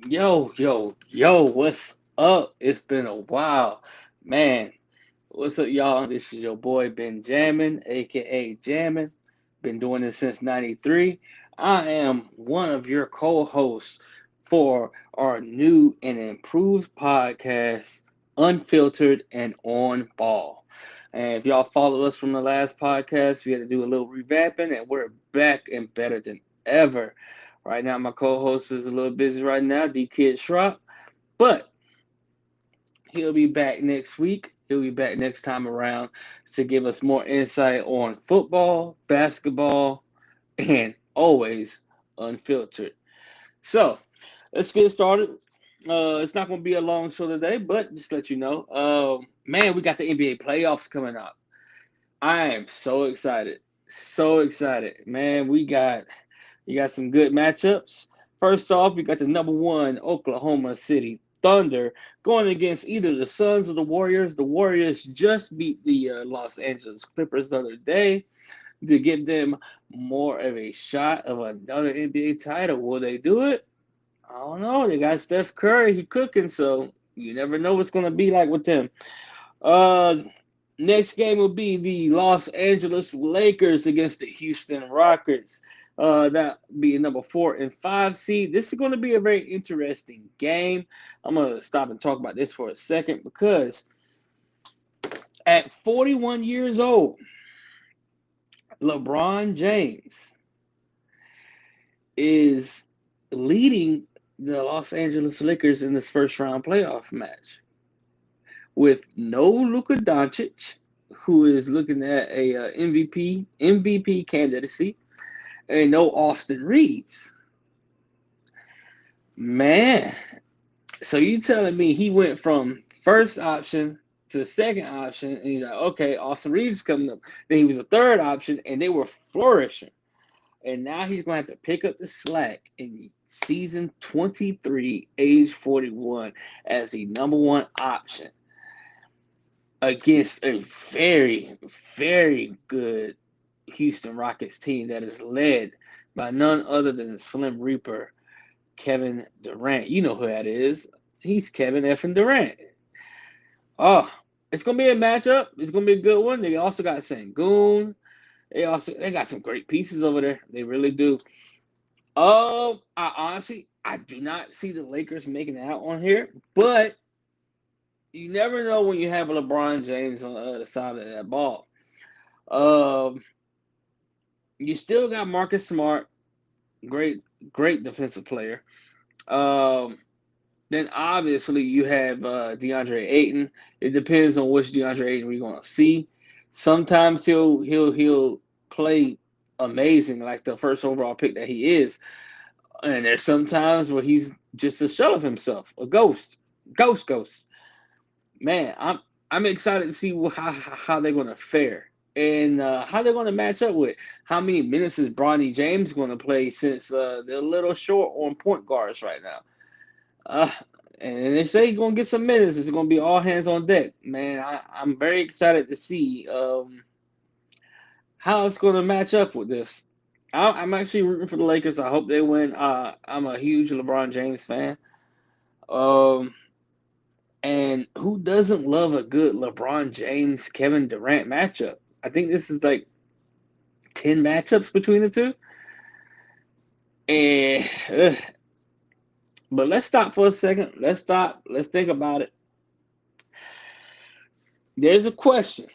Yo, what's up? It's been a while. Man, what's up, y'all? This is your boy Ben Jammin, aka Jammin. Been doing this since 93. I am one of your co-hosts for our new and improved podcast, Unfiltered and On Ball. And if y'all follow us from the last podcast, we had to do a little revamping, and we're back and better than ever. Right now, my co-host is a little busy right now, D Kid Schrock, but he'll be back next week. He'll be back next time around to give us more insight on football, basketball, and always unfiltered. So let's get started. It's not going to be a long show today, but just let you know, man, we got the NBA playoffs coming up. I am so excited, so excited, man. We got some good matchups. First off, we got the number one Oklahoma City Thunder going against either the Suns or the Warriors. The Warriors just beat the Los Angeles Clippers the other day to give them more of a shot of another NBA title. Will they do it? I don't know. They got Steph Curry. He cooking, so you never know what's going to be like with them. Uh, Next game will be the Los Angeles Lakers against the Houston Rockets. That be number 4 and 5 seed. This is going to be a very interesting game. I'm going to stop and talk about this for a second because at 41 years old, LeBron James is leading the Los Angeles Lakers in this first round playoff match with no Luka Doncic, who is looking at a MVP candidacy, and no Austin Reeves. Man, so you telling me he went from first option to second option, and he's like, okay, Austin Reeves coming up. Then he was a third option, and they were flourishing. And now he's going to have to pick up the slack in season 23, age 41, as the number one option against a very, very good Houston Rockets team that is led by none other than Slim Reaper, Kevin Durant. You know who that is. He's Kevin effing Durant. Oh, it's gonna be a matchup. It's gonna be a good one. They also got Sangoon. They got some great pieces over there. They really do. I do not see the Lakers making it out on here, but you never know when you have a LeBron James on the other side of that ball. Um, you still got Marcus Smart, great defensive player. Um, then obviously you have DeAndre Ayton. It depends on which DeAndre Ayton we're gonna see. Sometimes he'll play amazing, like the first overall pick that he is, and there's sometimes where he's just a shell of himself, a ghost. Man, I'm excited to see how they're gonna fare and how they're gonna match up with how many minutes is Bronny James gonna play since they're a little short on point guards right now. Uh, and they say he's gonna get some minutes. It's gonna be all hands on deck, man. I'm very excited to see how it's gonna match up with this. I'm actually rooting for the Lakers. I hope they win. I'm a huge LeBron James fan. Um, and who doesn't love a good LeBron James Kevin Durant matchup? I think this is like 10 matchups between the two. And but let's stop for a second. Let's stop. Let's think about it. There's a question.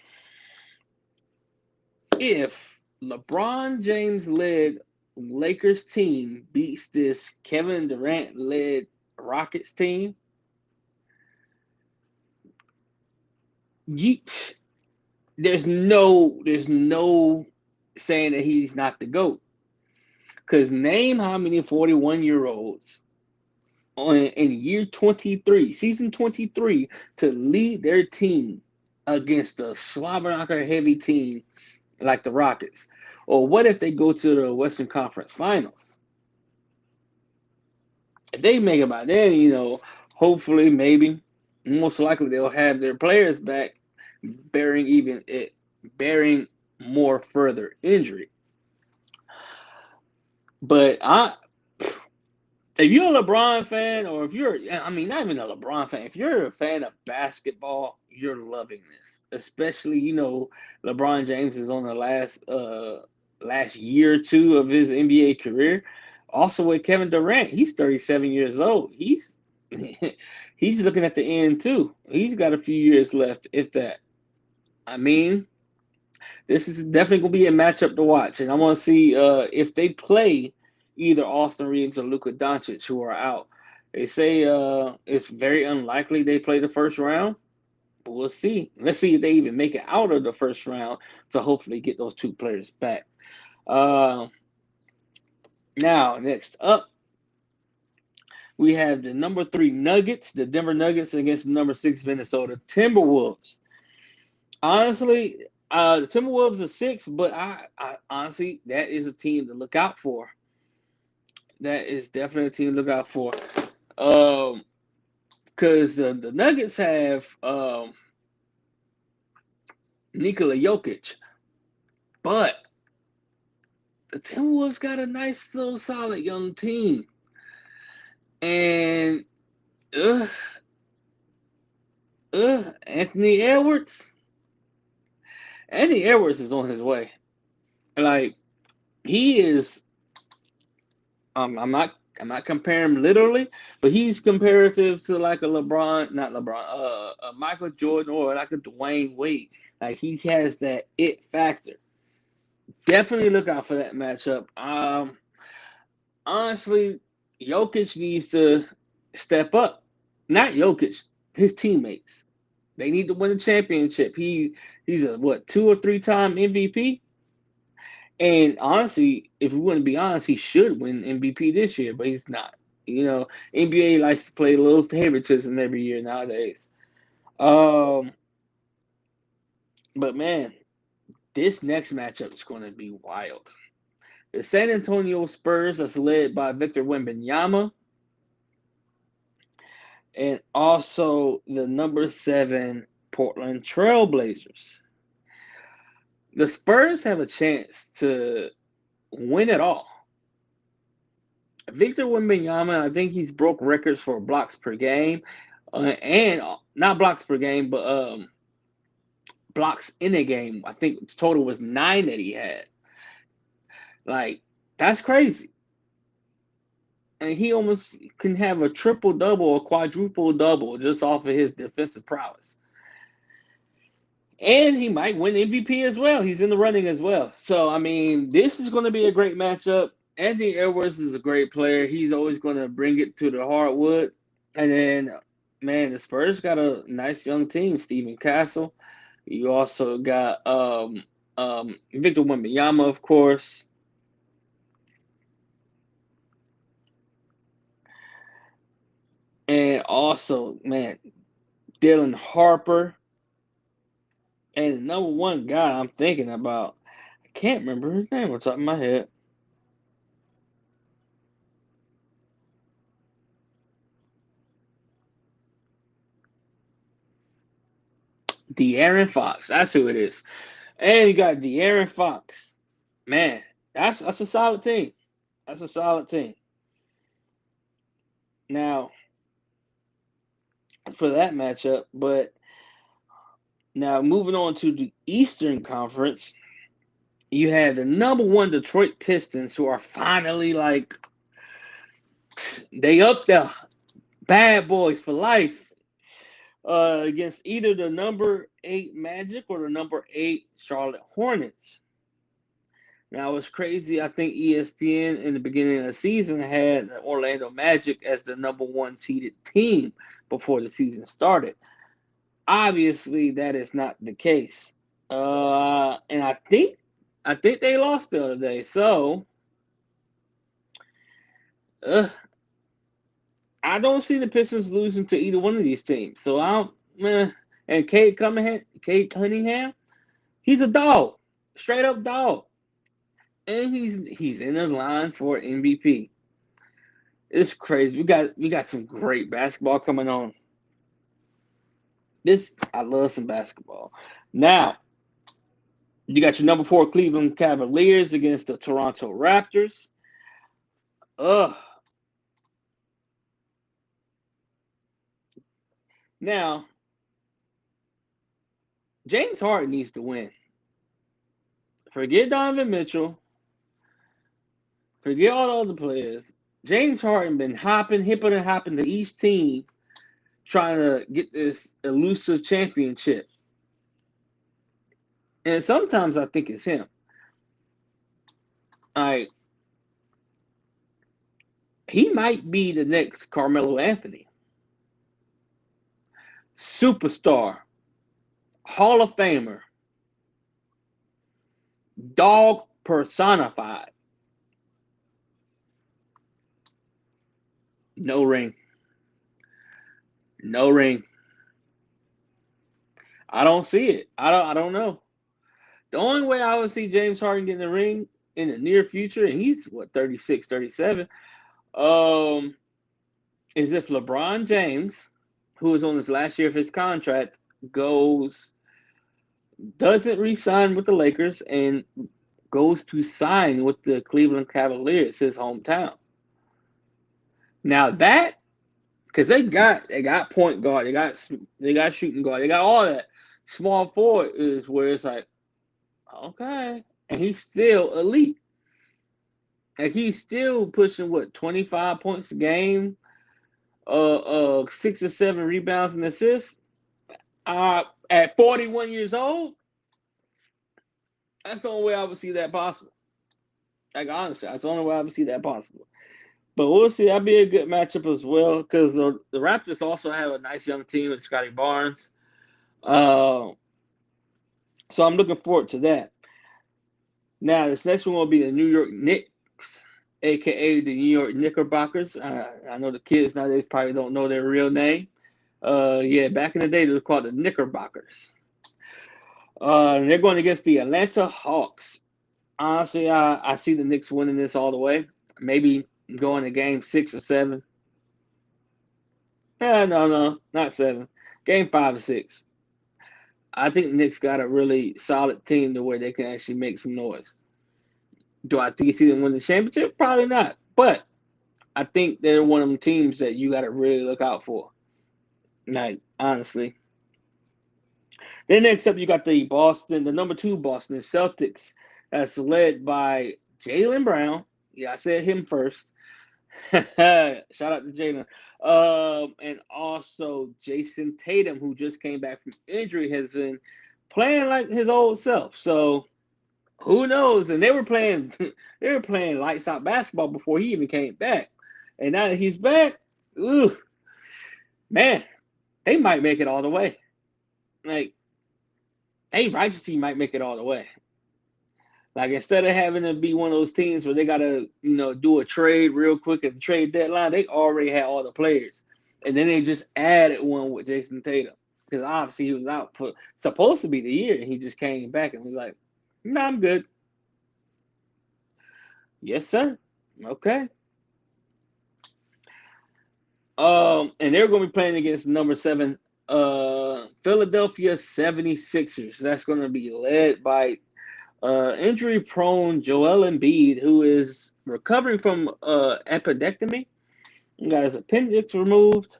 If LeBron James led Lakers team beats this Kevin Durant led Rockets team, you, there's no saying that he's not the GOAT. Because name how many 41-year-olds in year 23, season 23, to lead their team against a slobber knocker heavy team like the Rockets. Or what if they go to the Western Conference Finals? If they make it by then, hopefully, maybe, most likely they'll have their players back, bearing more further injury. But if you're a LeBron fan, or if you're, I mean, not even a LeBron fan, if you're a fan of basketball, you're loving this. Especially, LeBron James is on the last year or two of his NBA career. Also with Kevin Durant, he's 37 years old. He's looking at the end too. He's got a few years left, if that. I mean, this is definitely gonna be a matchup to watch, and I want to see if they play either Austin Reeves or Luka Doncic, who are out. They say it's very unlikely they play the first round, but we'll see. Let's see if they even make it out of the first round to hopefully get those two players back. Uh, Now, next up, we have the number 3 Nuggets, the Denver Nuggets against the number 6 Minnesota Timberwolves. Honestly, the Timberwolves are 6, but I honestly, that is a team to look out for. That is definitely a team to look out for. Because the Nuggets have Nikola Jokic, but the Timberwolves got a nice little solid young team. And Anthony Edwards. Anthony Edwards is on his way. Like, he is. I'm not comparing him literally, but he's comparative to like a LeBron, not LeBron, a Michael Jordan or like a Dwayne Wade. Like, he has that it factor. Definitely look out for that matchup. Honestly, Jokic needs to step up. Not Jokic, his teammates. They need to win a championship. He's a 2 or 3-time MVP. And honestly, if we want to be honest, he should win MVP this year, but he's not. NBA likes to play a little favoritism every year nowadays. But man, this next matchup is going to be wild. The San Antonio Spurs, that's led by Victor Wembanyama, and also the number 7 Portland Trailblazers. The Spurs have a chance to win it all. Victor Wembanyama, I think he's broke records for blocks per game, and not blocks per game, but blocks in a game. I think the total was 9 that he had. Like, that's crazy. And he almost can have a triple double or quadruple double just off of his defensive prowess. And he might win MVP as well. He's in the running as well. So, I mean, this is going to be a great matchup. Anthony Edwards is a great player. He's always going to bring it to the hardwood. And then, man, the Spurs got a nice young team. Steven Castle. You also got Victor Wembanyama, of course. And also, man, Dylan Harper. And the number 1 guy I'm thinking about, I can't remember his name on top of my head. De'Aaron Fox. That's who it is. And you got De'Aaron Fox. Man, that's a solid team. That's a solid team. Now, for that matchup, but now moving on to the Eastern Conference, you have the number 1 Detroit Pistons, who are finally like, they up there. Bad boys for life. Against either the number 8 Magic or the number 8 Charlotte Hornets. Now, it's crazy. I think ESPN in the beginning of the season had Orlando Magic as the number 1 seeded team before the season started. Obviously, that is not the case. And I think they lost the other day. So, I don't see the Pistons losing to either one of these teams. So and Cade Cunningham, he's a dog, straight up dog, and he's in the line for MVP. It's crazy. We got some great basketball coming on. I love some basketball. Now, you got your number 4 Cleveland Cavaliers against the Toronto Raptors. Now, James Harden needs to win. Forget Donovan Mitchell. Forget all the other players. James Harden been hipping and hopping to each team trying to get this elusive championship. And sometimes I think it's him. Like, he might be the next Carmelo Anthony. Superstar. Hall of Famer. Dog personified. No ring. No ring. I don't see it. I don't know. The only way I would see James Harden getting the ring in the near future, and he's what, 36, 37, is if LeBron James, who is on his last year of his contract, doesn't re-sign with the Lakers and goes to sign with the Cleveland Cavaliers, his hometown. Now that, because they got point guard, they got shooting guard, they got all that. Small forward is where it's like, okay, and he's still elite. Like, he's still pushing 25 points a game, 6 or 7 rebounds and assists. At 41 years old, that's the only way I would see that possible. Like, honestly, that's the only way I would see that possible. But we'll see. That'd be a good matchup as well, because the Raptors also have a nice young team with Scotty Barnes. So I'm looking forward to that. Now, this next one will be the New York Knicks, a.k.a. the New York Knickerbockers. I know the kids nowadays probably don't know their real name. Back in the day, they were called the Knickerbockers. They're going against the Atlanta Hawks. Honestly, I see the Knicks winning this all the way. Maybe going to game 6 or 7. No, not 7. Game 5 or 6. I think the Knicks got a really solid team to where they can actually make some noise. Do I think you see them win the championship? Probably not. But I think they're one of them teams that you got to really look out for. Like, honestly. Then next up, you got the number 2 Boston Celtics. That's led by Jaylen Brown. Yeah, I said him first. Shout out to Jaylen. And also Jason Tatum, who just came back from injury, has been playing like his old self. So who knows? And they were playing lights out basketball before he even came back. And now that he's back, man, they might make it all the way. Like, Righteous Team might make it all the way. Like, instead of having to be one of those teams where they gotta, do a trade real quick at the trade deadline, they already had all the players, and then they just added one with Jason Tatum, because obviously he was out for supposed to be the year, and he just came back and was like, "Nah, I'm good." Yes, sir. Okay. And they're going to be playing against number 7, Philadelphia 76ers. That's going to be led by injury-prone Joel Embiid, who is recovering from appendectomy. He got his appendix removed,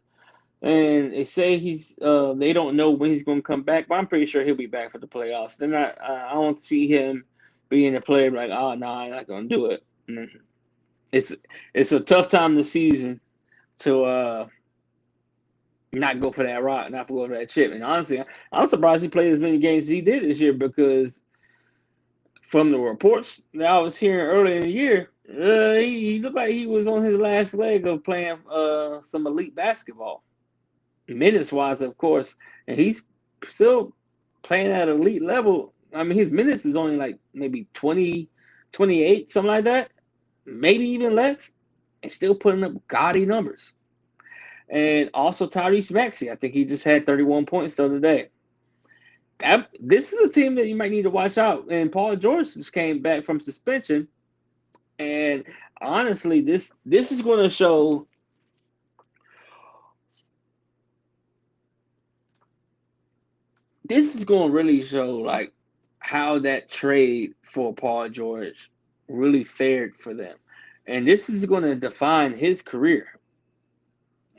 and they say they don't know when he's going to come back, but I'm pretty sure he'll be back for the playoffs. Then I don't see him being a player like, oh, no, I'm not going to do it. It's a tough time this season to not go for that rock, not go for that chip. And honestly, I'm surprised he played as many games as he did this year, because from the reports that I was hearing earlier in the year, he looked like he was on his last leg of playing some elite basketball. Minutes-wise, of course. And he's still playing at an elite level. I mean, his minutes is only like maybe 20, 28, something like that. Maybe even less. And still putting up gaudy numbers. And also Tyrese Maxey. I think he just had 31 points the other day. This is a team that you might need to watch out. And Paul George just came back from suspension. And honestly, this is going to show. This is going to really show like how that trade for Paul George really fared for them. And this is going to define his career.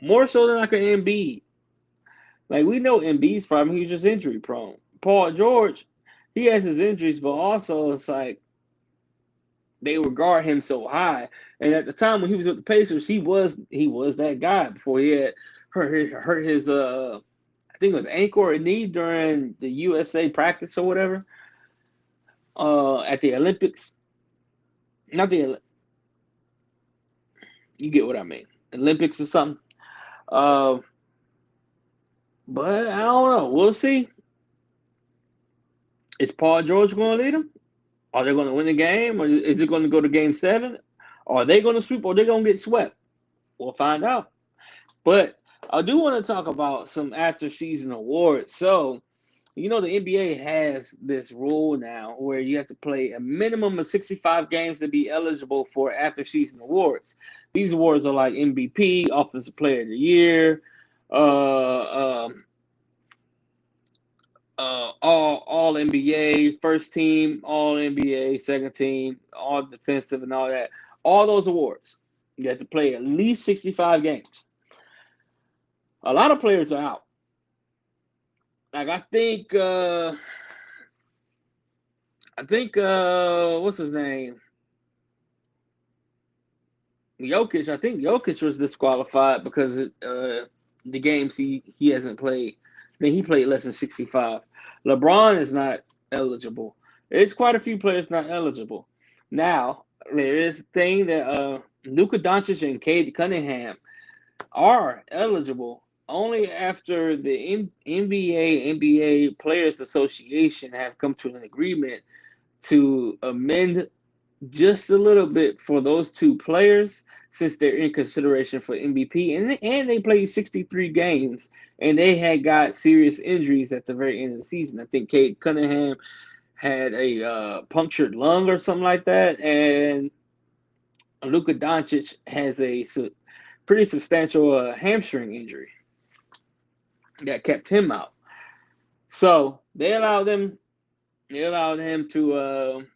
More so than like an Embiid. Like we know Embiid's problem, he's just injury prone. Paul George, he has his injuries, but also it's like they regard him so high. And at the time when he was with the Pacers, he was that guy before he had hurt his I think it was ankle or knee during the USA practice or whatever. At the Olympics, not the you get what I mean, Olympics or something. Uh, but I don't know. We'll see. Is Paul George going to lead them? Are they going to win the game, or is it going to go to Game 7? Are they going to sweep, or are they going to get swept? We'll find out. But I do want to talk about some after season awards. So, the NBA has this rule now where you have to play a minimum of 65 games to be eligible for after season awards. These awards are like MVP, Offensive Player of the Year, all NBA, first team, all NBA, second team, all defensive, and all that. All those awards, you have to play at least 65 games. A lot of players are out. Like what's his name? Jokic. I think Jokic was disqualified because the games he hasn't played. Then he played less than 65. LeBron is not eligible. There's quite a few players not eligible. Now there is a thing that Luka Doncic and Cade Cunningham are eligible only after the NBA Players Association have come to an agreement to amend just a little bit for those two players since they're in consideration for MVP and they played 63 games and they had got serious injuries at the very end of the season. I think Cade Cunningham had a punctured lung or something like that, and Luka Doncic has a pretty substantial hamstring injury that kept him out. So they allowed him to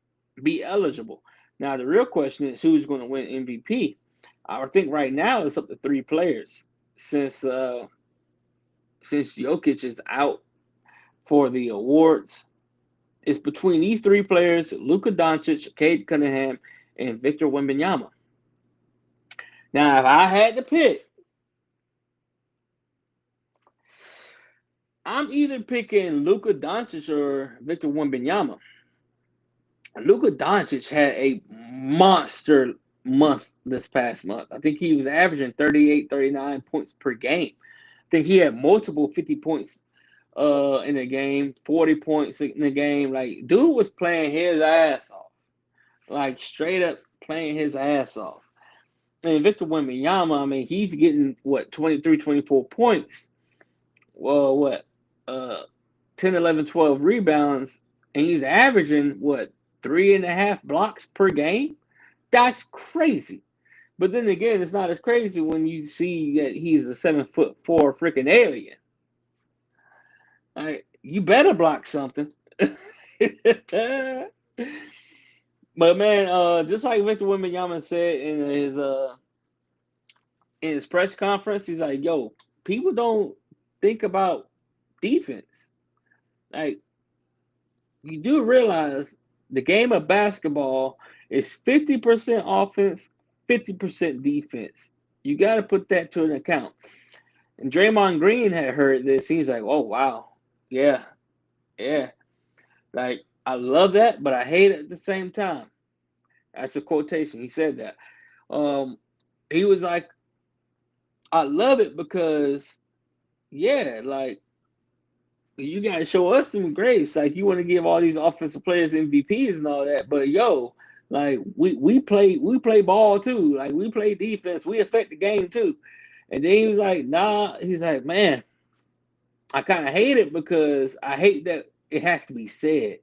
be eligible. Now the real question is who's going to win MVP. I think right now it's up to three players since Jokic is out for the awards. It's between these three players: Luka Doncic, Cade Cunningham, and Victor Wembanyama. Now, if I had to pick, I'm either picking Luka Doncic or Victor Wembanyama. Luka Doncic had a monster month this past month. I think he was averaging 38, 39 points per game. I think he had multiple 50 points in the game, 40 points in the game. Like, dude was playing his ass off. Like, straight up playing his ass off. And Victor Wembanyama, I mean, he's getting, 23, 24 points. Well, 10, 11, 12 rebounds. And he's averaging, 3.5 blocks per game? That's crazy. But then again, it's not as crazy when you see that he's a 7'4" freaking alien. Right, you better block something. But man, just like Victor Wembanyama said in his press conference, he's like, "Yo, people don't think about defense. Like, you do realize the game of basketball is 50% offense, 50% defense. You got to put that to an account." And Draymond Green had heard this. He's like, "Oh wow, yeah, yeah. Like, I love that, but I hate it at the same time." That's a quotation. He said that. He was like, "I love it because, yeah, like, you gotta show us some grace. Like, you want to give all these offensive players MVPs and all that, but yo, like, we play ball too. Like, we play defense. We affect the game too." And then he was like, "Nah." He's like, "Man, I kind of hate it because I hate that it has to be said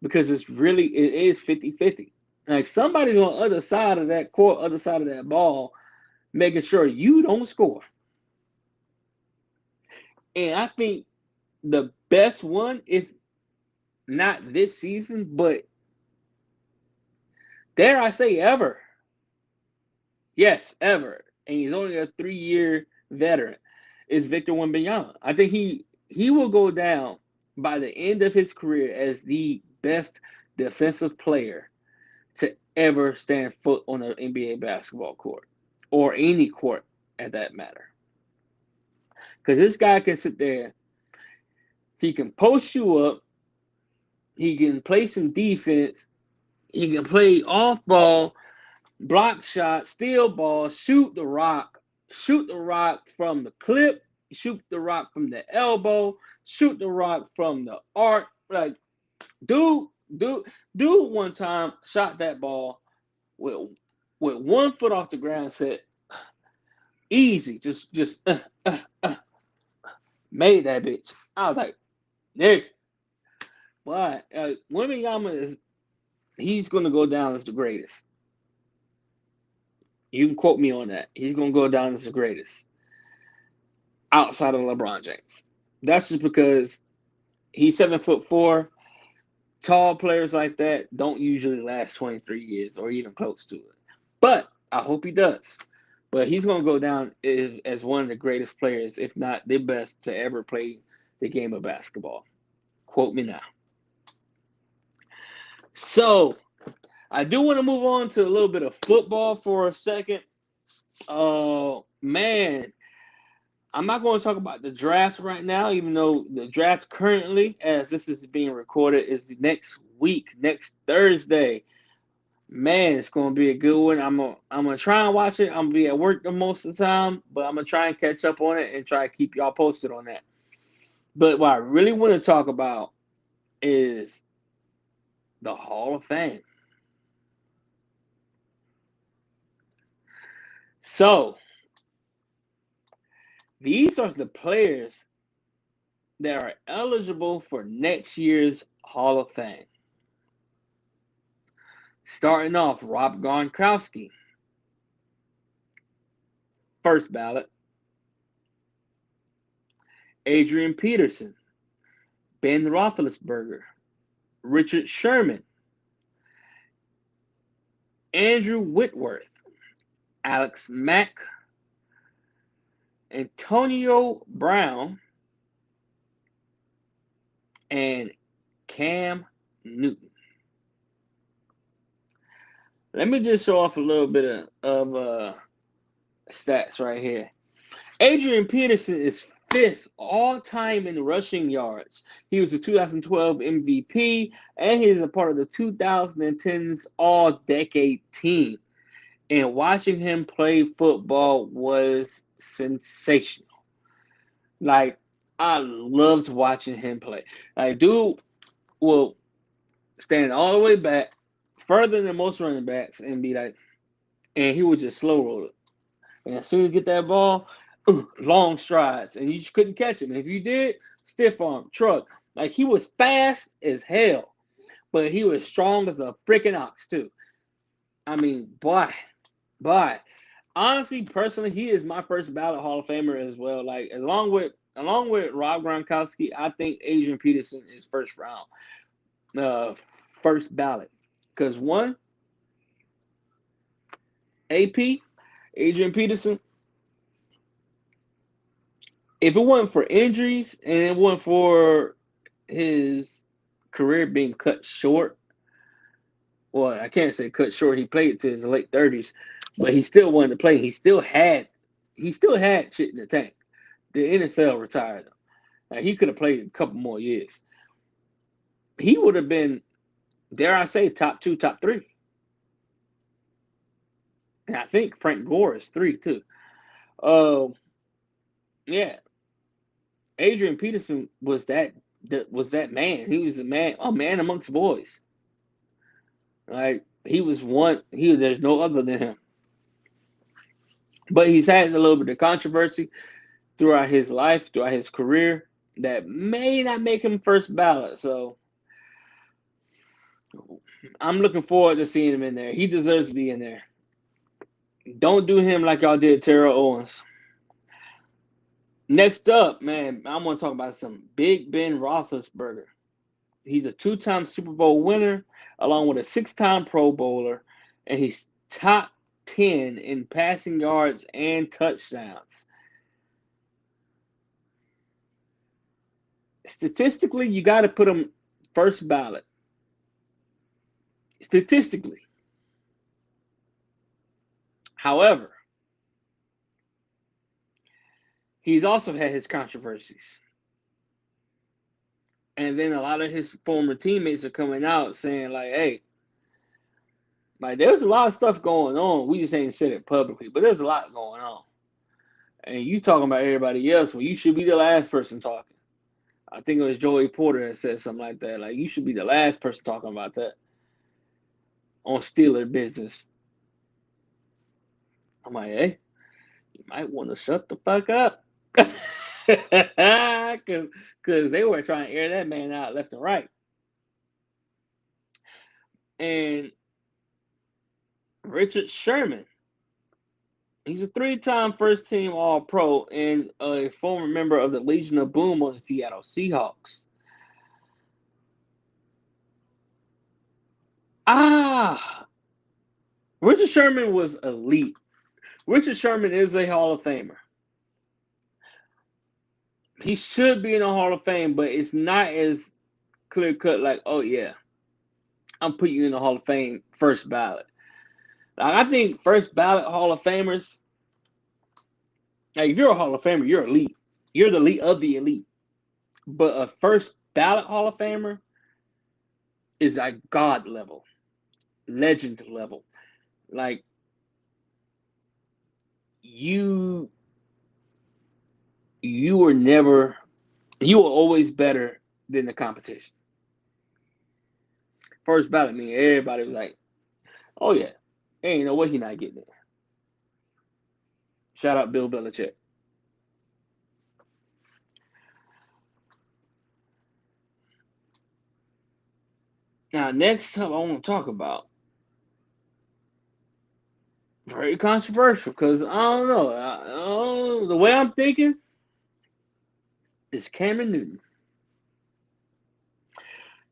because it is 50-50. Like, somebody's on the other side of that court, other side of that ball, making sure you don't score." And I think the best one, if not this season, but dare I say ever, yes, ever, and he's only a 3-year veteran, is Victor Wembanyama. I think he will go down by the end of his career as the best defensive player to ever stand foot on an NBA basketball court or any court at that matter. Because this guy can sit there, he can post you up, he can play some defense, he can play off ball, block shot, steal ball, shoot the rock from the clip, shoot the rock from the elbow, shoot the rock from the arc. Like, dude, dude, dude, one time shot that ball with 1 foot off the ground. Said, easy, just made that bitch. I was like, yeah, but Wembanyama he's gonna go down as the greatest. You can quote me on that. He's gonna go down as the greatest outside of LeBron James. That's just because he's 7'4". Tall players like that don't usually last 23 years or even close to it. But I hope he does. But he's going to go down as one of the greatest players, if not the best, to ever play the game of basketball. Quote me now. So, I do want to move on to a little bit of football for a second. Oh, man. I'm not going to talk about the draft right now, even though the draft currently, as this is being recorded, is next week, next Thursday. Man, it's going to be a good one. I'm gonna try and watch it. I'm gonna be at work the most of the time, but I'm gonna try and catch up on it and try to keep y'all posted on that. But what I really want to talk about is the Hall of Fame. So these are the players that are eligible for next year's Hall of Fame. Starting off, Rob Gronkowski, first ballot. Adrian Peterson, Ben Roethlisberger, Richard Sherman, Andrew Whitworth, Alex Mack, Antonio Brown, and Cam Newton. Let me just show off a little bit of stats right here. Adrian Peterson is fifth all-time in rushing yards. He was the 2012 MVP, and he is a part of the 2010's All-Decade team. And watching him play football was sensational. Like, I loved watching him play. Like, dude will stand all the way back, further than most running backs, and be like, and he would just slow roll it. And as soon as you get that ball, long strides, and you just couldn't catch him. And if you did, stiff arm, truck. Like, he was fast as hell, but he was strong as a freaking ox too. I mean, boy. Honestly, personally, he is my first ballot Hall of Famer as well. Like, along with Rob Gronkowski, I think Adrian Peterson is first round, first ballot. Because one, AP, Adrian Peterson, if it wasn't for injuries and it wasn't for his career being cut short, well, I can't say cut short. He played to his late 30s, but he still wanted to play. He still had shit in the tank. The NFL retired him. Like, he could have played a couple more years. He would have been, dare I say, top 2, top 3. And I think Frank Gore is 3 too. Yeah. Adrian Peterson was that man. He was a man amongst boys. Like, he was one. There's no other than him. But he's had a little bit of controversy throughout his life, throughout his career, that may not make him first ballot. So I'm looking forward to seeing him in there. He deserves to be in there. Don't do him like y'all did Terrell Owens. Next up, man, I want to talk about some Big Ben Roethlisberger. He's a 2-time Super Bowl winner, along with a 6-time Pro Bowler, and he's top 10 in passing yards and touchdowns. Statistically, you got to put him first ballot. Statistically. However, he's also had his controversies. And then a lot of his former teammates are coming out saying, like, hey, like, there's a lot of stuff going on. We just ain't said it publicly, but there's a lot going on. And you talking about everybody else when you should be the last person talking. I think it was Joey Porter that said something like that. Like, you should be the last person talking about that on Steeler business. I'm like, hey, you might want to shut the fuck up. Because they were trying to air that man out left and right. And Richard Sherman, he's a 3-time first team All Pro and a former member of the Legion of Boom on the Seattle Seahawks. Richard Sherman was elite. Richard Sherman is a Hall of Famer. He should be in the Hall of Fame, but it's not as clear cut like, oh yeah, I'm putting you in the Hall of Fame first ballot. Like, I think first ballot Hall of Famers, like, if you're a Hall of Famer, you're elite. You're the elite of the elite. But a first ballot Hall of Famer is like God level, legend level. Like, you were always better than the competition. First ballot, I mean, everybody was like, oh yeah, ain't no way he not getting it. Shout out Bill Belichick. Now, next time I want to talk about, very controversial, because I don't know. The way I'm thinking is Cameron Newton.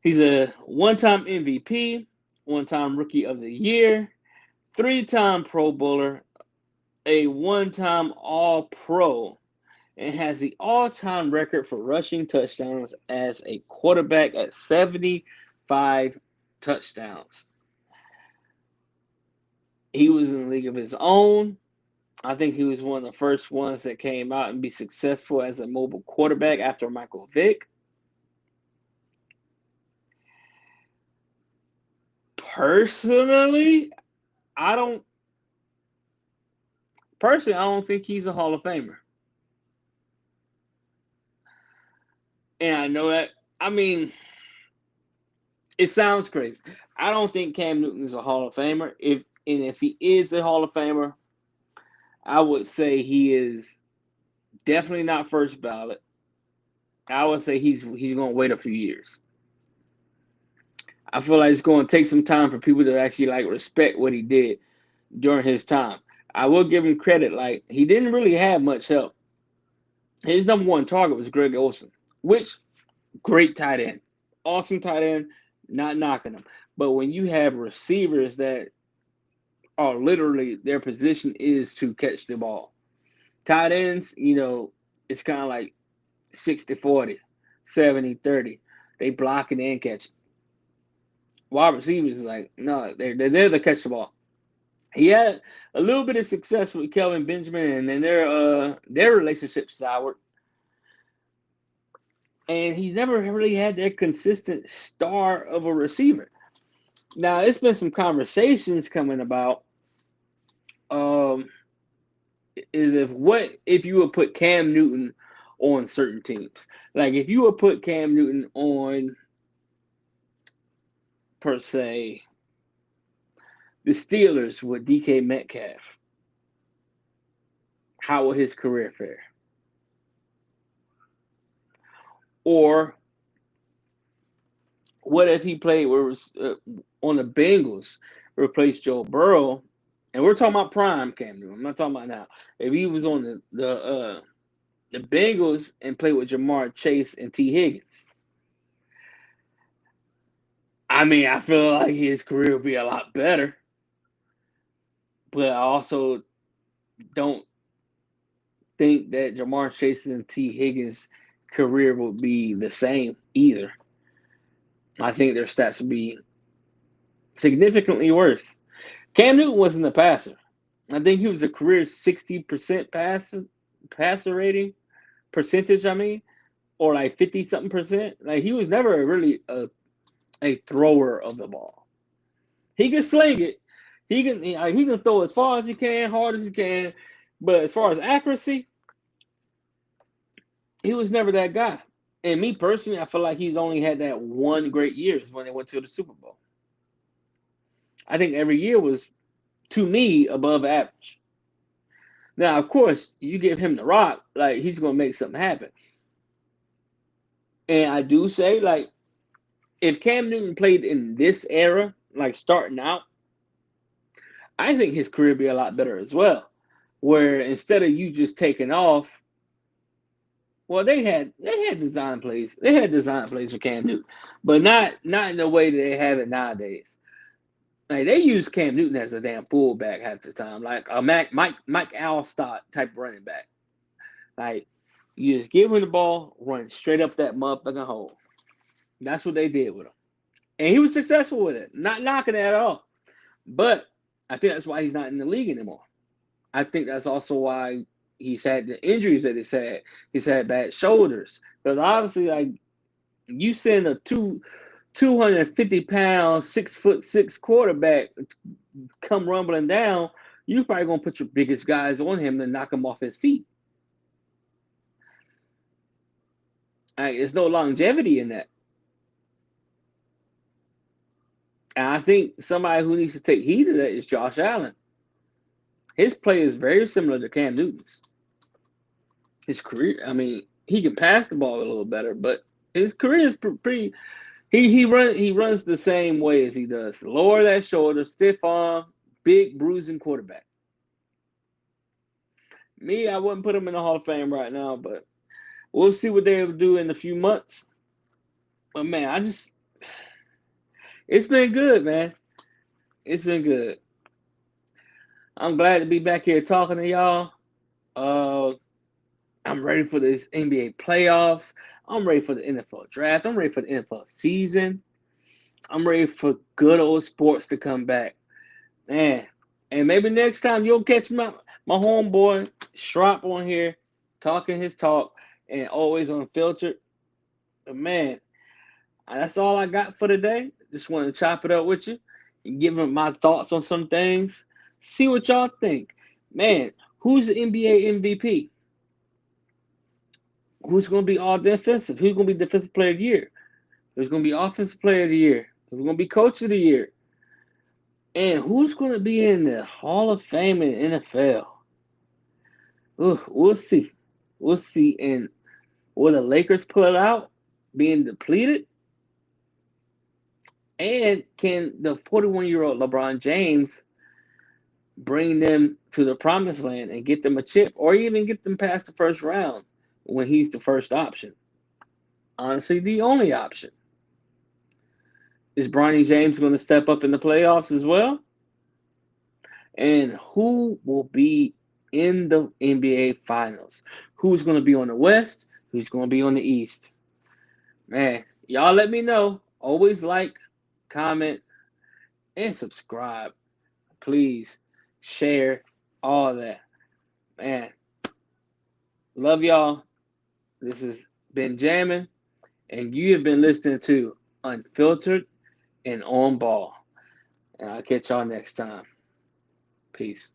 He's a one-time MVP, one-time Rookie of the Year, 3-time Pro Bowler, a one-time All-Pro, and has the all-time record for rushing touchdowns as a quarterback at 75 touchdowns. He was in a league of his own. I think he was one of the first ones that came out and be successful as a mobile quarterback after Michael Vick. Personally, I don't think he's a Hall of Famer. And I know that, I mean, it sounds crazy. I don't think Cam Newton is a Hall of Famer. If he is a Hall of Famer, I would say he is definitely not first ballot. I would say he's going to wait a few years. I feel like it's going to take some time for people to actually like respect what he did during his time. I will give him credit. Like, he didn't really have much help. His number one target was Greg Olsen, which, great tight end. Awesome tight end, not knocking him. But when you have receivers that are literally, their position is to catch the ball. Tight ends, it's kind of like 60-40, 70-30. They block it and catch it. Wide receivers is like, no, they're there to catch the ball. He had a little bit of success with Kelvin Benjamin, and then their relationship soured. And he's never really had that consistent star of a receiver. Now, it's been some conversations coming about. Is if you would put Cam Newton on certain teams? Like, if you would put Cam Newton on, per se, the Steelers with DK Metcalf, how would his career fare? Or what if he played on the Bengals, replaced Joe Burrow, and we're talking about prime Cam Newton. I'm not talking about now. If he was on the Bengals and played with Jamar Chase and T. Higgins, I mean, I feel like his career would be a lot better. But I also don't think that Jamar Chase and T. Higgins career would be the same either. I think their stats would be significantly worse. Cam Newton wasn't a passer. I think he was a career 60% passer rating percentage. I mean, or like 50 something percent. Like he was never really a thrower of the ball. He can sling it. He can throw as far as he can, hard as he can. But as far as accuracy, he was never that guy. And me personally, I feel like he's only had that one great year is when they went to the Super Bowl. I think every year was, to me, above average. Now, of course, you give him the rock, like he's gonna make something happen. And I do say, like, if Cam Newton played in this era, like starting out, I think his career would be a lot better as well. Where instead of you just taking off, well, they had design plays. They had design plays for Cam Newton, but not in the way that they have it nowadays. Like they use Cam Newton as a damn fullback half the time, like a Mike Alstott type running back. Like you just give him the ball, run straight up that motherfucking hole. That's what they did with him, and he was successful with it. Not knocking it at all, but I think that's why he's not in the league anymore. I think that's also why he's had the injuries that he's had. He's had bad shoulders. Because obviously, like you send a 250 pound, 6'6" quarterback come rumbling down, you probably gonna put your biggest guys on him and knock him off his feet. Like, there's no longevity in that. And I think somebody who needs to take heed of that is Josh Allen. His play is very similar to Cam Newton's. His career, I mean, he can pass the ball a little better, but his career is pretty. He runs the same way as he does. Lower that shoulder, stiff arm, big bruising quarterback. Me, I wouldn't put him in the Hall of Fame right now, but we'll see what they'll do in a few months. But man, it's been good, man. It's been good. I'm glad to be back here talking to y'all. Uh, I'm ready for this NBA playoffs. I'm ready for the NFL draft. I'm ready for the NFL season. I'm ready for good old sports to come back. Man. And maybe next time you'll catch my homeboy Strop on here talking his talk and always unfiltered. But man, that's all I got for today. Just wanted to chop it up with you and give him my thoughts on some things. See what y'all think. Man, who's the NBA MVP? Who's going to be all defensive? Who's going to be defensive player of the year? Who's going to be offensive player of the year? Who's going to be coach of the year? And who's going to be in the Hall of Fame in the NFL? Ooh, we'll see. We'll see. And will the Lakers pull it out, being depleted? And can the 41-year-old LeBron James bring them to the promised land and get them a chip, or even get them past the first round when he's the first option? Honestly, the only option. Is Bronny James going to step up in the playoffs as well? And who will be in the NBA Finals? Who's going to be on the West? Who's going to be on the East? Man, y'all let me know. Always like, comment, and subscribe. Please share all that. Man, love y'all. This has been Jammin, and you have been listening to Unfiltered and On-Ball. And I'll catch y'all next time. Peace.